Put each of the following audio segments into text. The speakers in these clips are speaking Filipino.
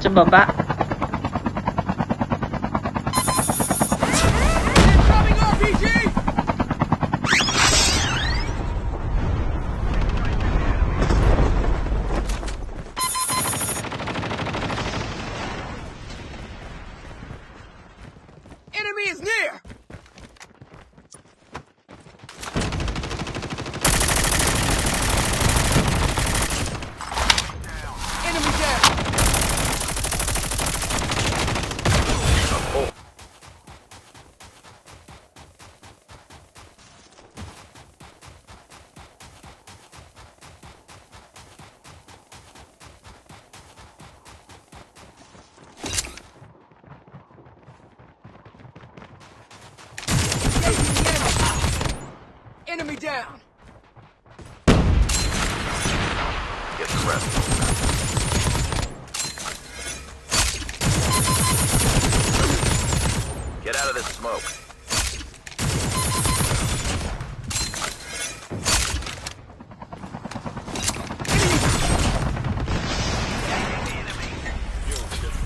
Sa baba. Enemy is near! Enemy down! Enemy down! Get the rest. Get out of this smoke.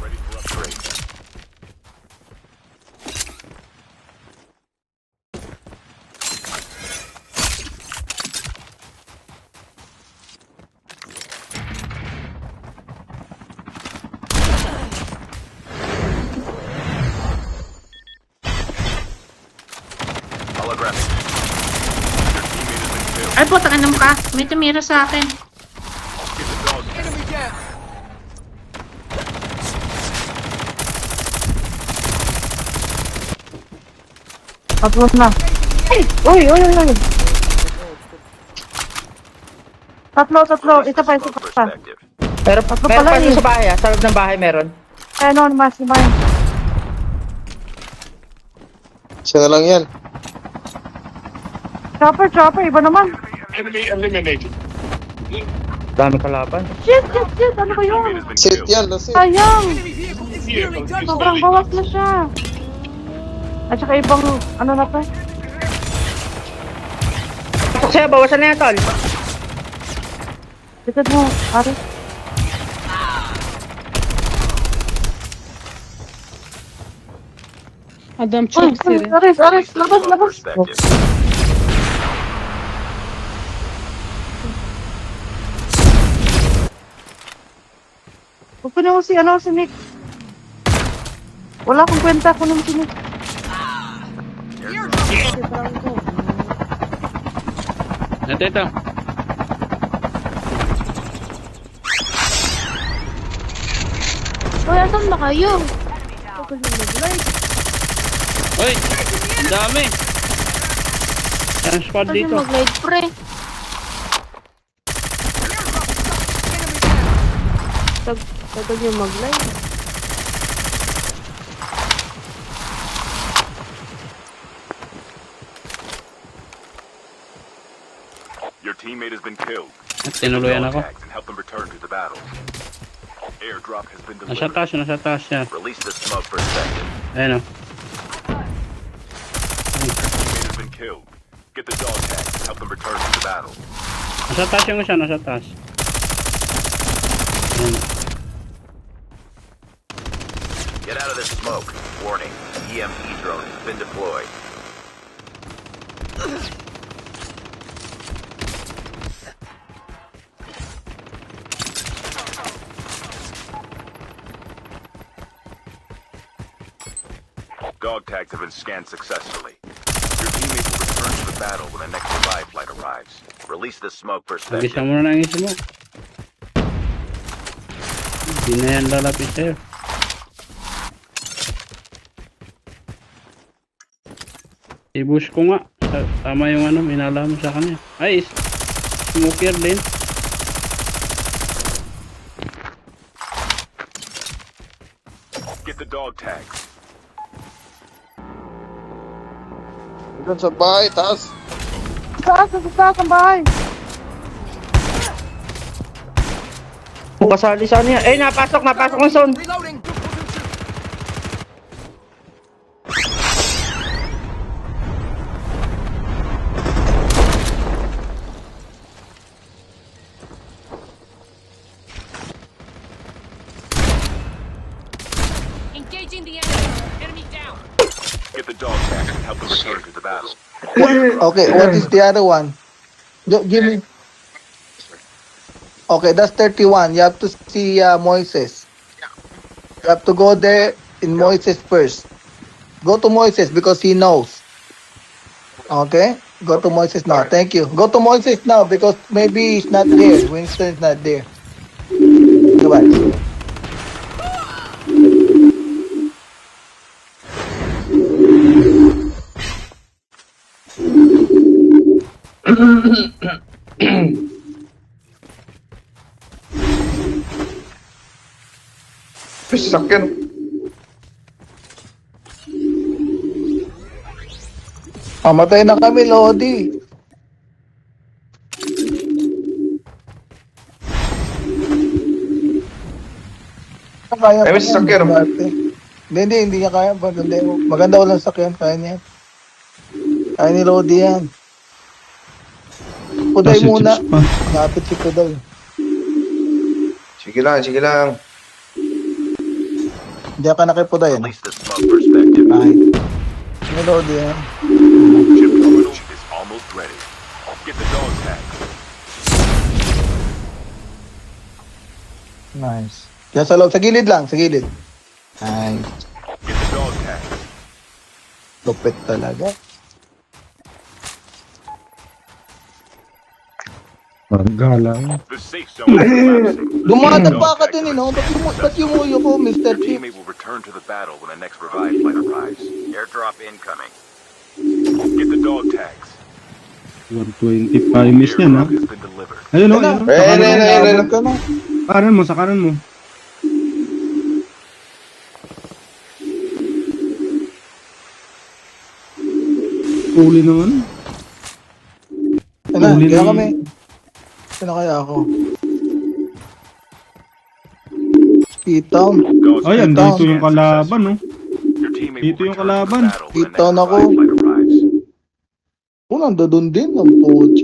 Ready for upgrade. Holographic. Your teammate has been killed. Ay, puta ka naman ka. May tumira sa akin. Get the dog tag. Enemy down! Tatlo na. Ay! Uy! Tatlo. Release Isa the pa. smoke perspective. Pero Tatlo meron pala pa eh. dun sa bahay ah. Sa loob ng bahay meron. Ano, mas ba yun? Siya na lang yan. Chopper, iba naman. Enemy eliminated. Dami kalaban. Shit, ano ba Your yun? teammate has been Sit killed. yan, that's it. Sayang! Enemy vehicle is nearing gunpoint! Sobrang bawas na siya. At saka ibang, ano na pa? Pasok siya, bawasan na yan tol. Likod mo, pare. Adam, Uy, Aris, labas. Smoke perspective. Kunin mo si Nick. Wala akong kwenta, kunin mo si Nick. Ito. Uy, asan ba kayo? Uy, ang dami. Ang squad Kasi dito. mag-light pre. Tagal yung mag-light. Your teammate has been killed. At tinuluyan ako. Tags and help them return to the battle. Airdrop has been Nasa delivered. taas siya. Release the smoke perspective. Ayun o. Your teammate has been killed. Get the dog tags and help them return to the battle. Nasa taas yung isa, nasa taas. Ayun. Get out of this smoke. Warning. EMP drone has been deployed. Dog tags have been scanned successfully. Your teammate will return to the battle when the next revive flight arrives. Release the smoke perspective. Nag-isa muna ng isa mo. Hindi na yan lalapit sa'yo. I-boost ko nga. Tama yung ano, minala mo sa kanya. Ay, smoker din. Get the dog tags. Doon sa bahay, taas. Taas ang bahay. Kasali sa niya. Eh, napasok ng zone. Reloading! Engaging the enemy. Enemy down. Get the dog tag and help them return to the battle. Okay, what is the other one? Give me. Okay, that's 31. You have to see Moises. You have to go there in Moises first. Go to Moises because he knows. Okay? Go to Moises now. Thank you. Go to Moises now because maybe he's not there. Winston is not there. Goodbye. Sakyan. Mamatay na kami, Lodi. Kaya Ay, may sasakyan. Hindi niya kaya. Maganda walang sakyan. Kaya niya. Kaya ni Lodi yan. Puday Kasi muna. chips pa. Lapit si Puday. Sige lang. Hindi ka na kay Puday. Release the smoke perspective. Ay. Ni Lodi yan. Chip terminal is almost ready. Get the dog tag. Nice. Yan sa loob. Sa gilid lang. Sa gilid. Nice. Get the dog tag. Lupit talaga. Galang. The safe zone is collapsing. Dumadag pa ka din, no? Ba't yumuyo ko, Mr. Your Chief? teammate will return to the battle when the next revive flight arrives. Airdrop incoming. Get the dog tags. 125 miss yan, ha? Airdrop has been delivered. Ayun, o. Ayun, Ayun. ka na. Kanan mo, sa kanan mo. Huli naman. Ano, Huli kaya na- kami. Sino kaya ako? T-Town. Dogs Ayan, Ito. dito yung kalaban, no? Your teammate Dito will yung return to the kalaban. battle when the Dito next na ako. revive flight arrives. Nandun din. Ang puti.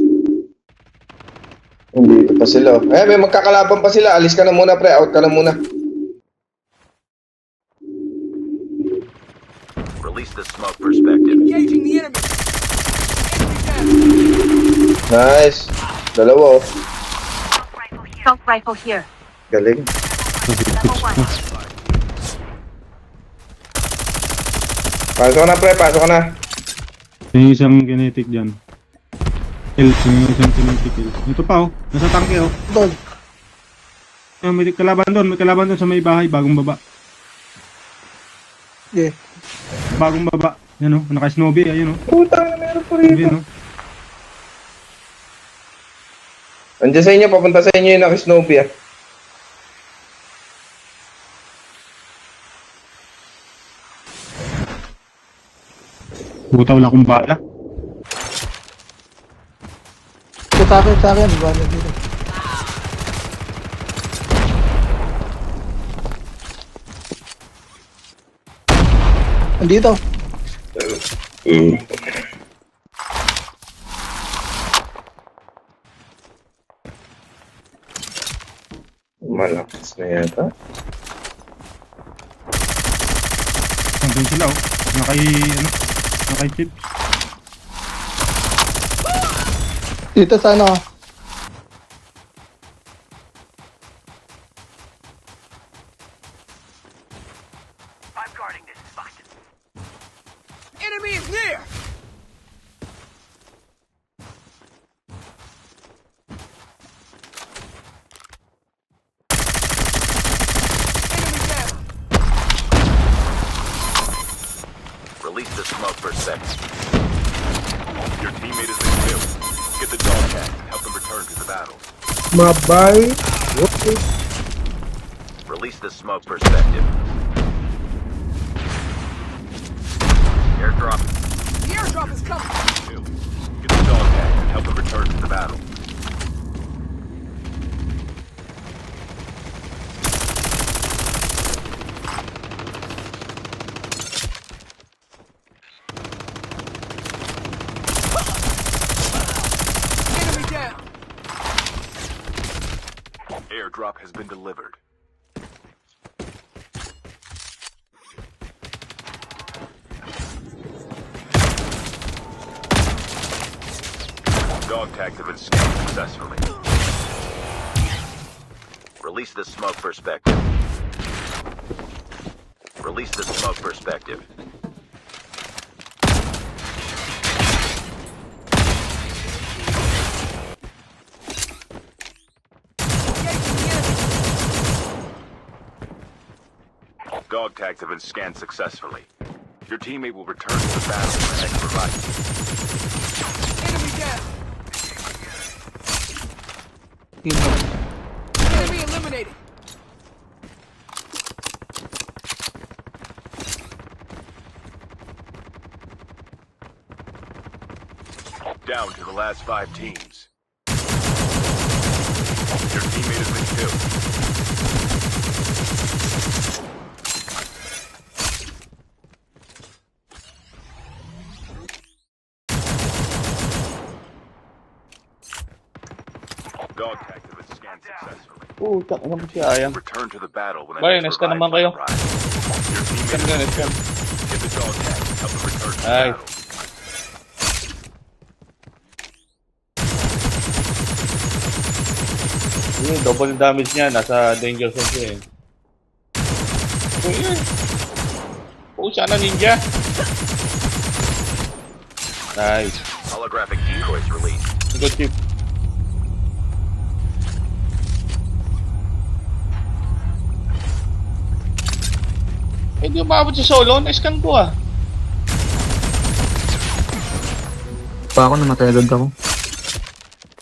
Hindi pa sila. May magkakalaban pa sila. Alis ka na muna, pre. Out ka na muna. Release the smoke perspective. Engaging the enemy. Enemy down. Nice. Dalawa, oh. Assault rifle here. Galing. Pasok ka na, pre. Pasok ka na. Yung isang kinetic dyan. Yung isang kinetic kill. Ito pa, oh. Nasa tangke, oh. Tol. Ayun, may kalaban doon. May kalaban doon sa may bahay. Bagong baba. Yeah. Bagong baba. Yan, oh. Naka-snowbie. Ayun, oh. Putang na, meron pa rin. Ayun, oh. Andiyan sa inyo, papunta sa inyo yung naka-snowbie, ah. Puta, wala akong bala. Ito sa akin. Bala dito. Andito. Malakas na yata. Nandun sila, oh. Nakay-chip. Dito sa ano. Enemy is near. Enemy down. Release the smoke perspective. Your teammate has been killed. Get the dog tag and help them return to the battle. Mabay. Release the smoke perspective. Airdrop The airdrop is coming. killed. Get the dog tag and help them return to the battle. Enemy down. Airdrop has been delivered. Dog tags have been scanned successfully. Release the smoke perspective. Release the smoke perspective. Engaging the enemy. Dog tags have been scanned successfully. Your teammate will return to the battle for the next revival. Enemy down. He knows. Enemy eliminated. Down to the last 5 teams. Your teammate has been killed. Dog tags have been scanned successfully. Puta, ano mo si Ayang? Return to the battle when the Bay, next nas ka naman kayo. revival arrives. Your teammate Ganda, has nas ka. been killed. Get the dog tag and help them return to the Ay. battle. Yung double damage niya, nasa danger zone siya eh. Uy, sana ninja. Nice. Holographic decoys released. Good tip. Eh, di umabot si Solo. Na-scan ko ah. Pa ako, namatay agad ako.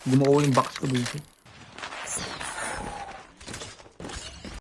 Bumuo yung box ko dito.